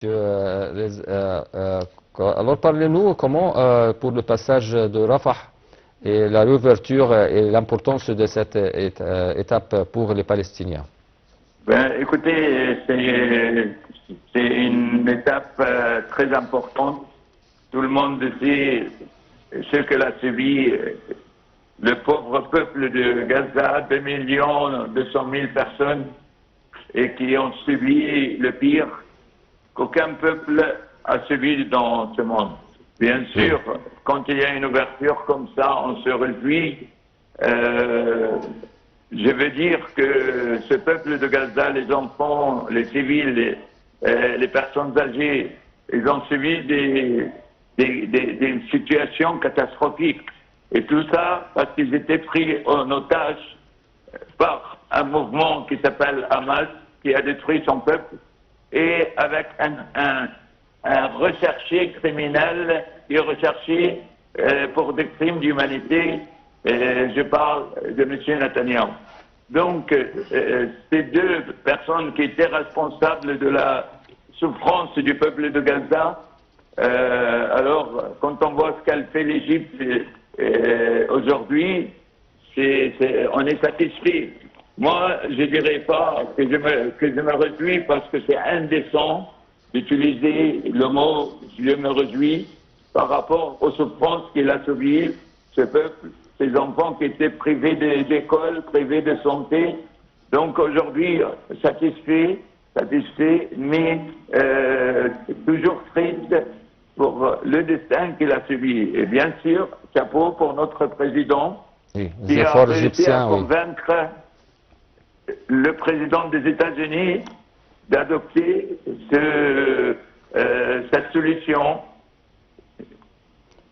Alors parlez-nous comment, pour le passage de Rafah et la réouverture et l'importance de cette étape pour les Palestiniens. Ben, écoutez, c'est une étape très importante. Tout le monde sait ce que l'a subi le pauvre peuple de Gaza, 2,2 millions personnes, et qui ont subi le pire qu'aucun peuple a subi dans ce monde. Bien sûr, quand il y a une ouverture comme ça, on se réjouit. Je veux dire que ce peuple de Gaza, les enfants, les civils, les personnes âgées, ils ont subi des situations catastrophiques. Et tout ça parce qu'ils étaient pris en otage par un mouvement qui s'appelle Hamas, qui a détruit son peuple, et avec un recherché criminel qui est recherché pour des crimes d'humanité. Je parle de M. Netanyahou. Donc, ces deux personnes qui étaient responsables de la souffrance du peuple de Gaza, alors, quand on voit ce qu'elle fait l'Égypte aujourd'hui, on est satisfait. Moi, je ne dirais pas que je me réjouis parce que c'est indécent d'utiliser le mot « je me réjouis » par rapport aux souffrances qu'il a subies, ce peuple, ces enfants qui étaient privés d'école, privés de santé. Donc aujourd'hui, satisfait, mais toujours triste pour le destin qu'il a subi. Et bien sûr, chapeau pour notre président qui a réussi à convaincre le président des États-Unis d'adopter cette solution.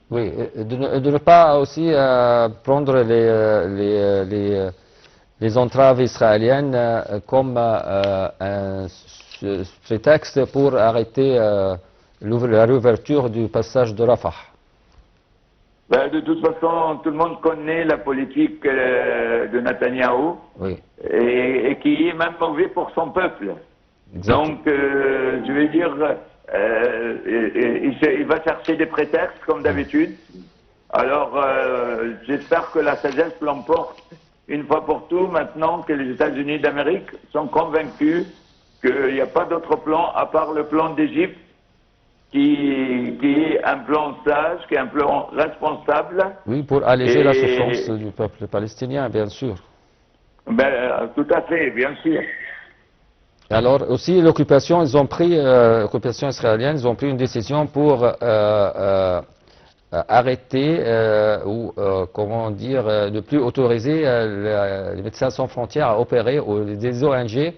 Oui, de ne pas aussi prendre les entraves israéliennes comme un prétexte pour arrêter la réouverture du passage de Rafah. Ben, de toute façon, tout le monde connaît la politique de Netanyahou, oui, et qui est même mauvais pour son peuple. Exactement. Donc, je veux dire, il va chercher des prétextes comme d'habitude. Alors, j'espère que la sagesse l'emporte une fois pour tout, maintenant que les États-Unis d'Amérique sont convaincus qu'il n'y a pas d'autre plan à part le plan d'Égypte, qui est un plan sage, qui est un plan responsable. Oui, pour alléger la souffrance du peuple palestinien, bien sûr. Ben, tout à fait, bien sûr. Alors aussi l'occupation, l'occupation israélienne, ils ont pris une décision pour arrêter ou comment dire, ne plus autoriser les Médecins sans frontières à opérer des ONG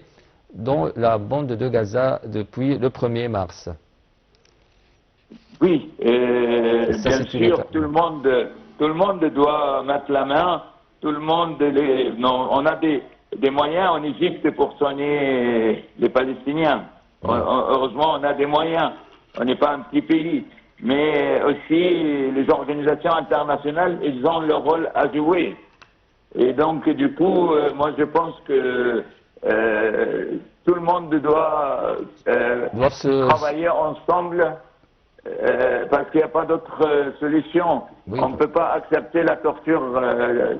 dans la bande de Gaza depuis le 1er mars. Oui, bien sûr, tout le monde doit mettre la main, tout le monde, on a des moyens en Égypte pour soigner les Palestiniens. Heureusement, on a des moyens, on n'est pas un petit pays, mais aussi les organisations internationales, ils ont leur rôle à jouer. Et donc, du coup, moi je pense que tout le monde doit travailler ensemble. Parce qu'il n'y a pas d'autre solution. Oui. On ne peut pas accepter la torture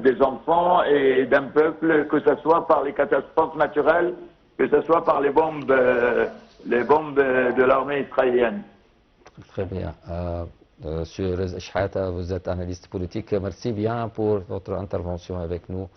des enfants et d'un peuple, que ce soit par les catastrophes naturelles, que ce soit par les bombes de l'armée israélienne. Très bien. Monsieur Reza Shehata, vous êtes analyste politique. Merci bien pour votre intervention avec nous.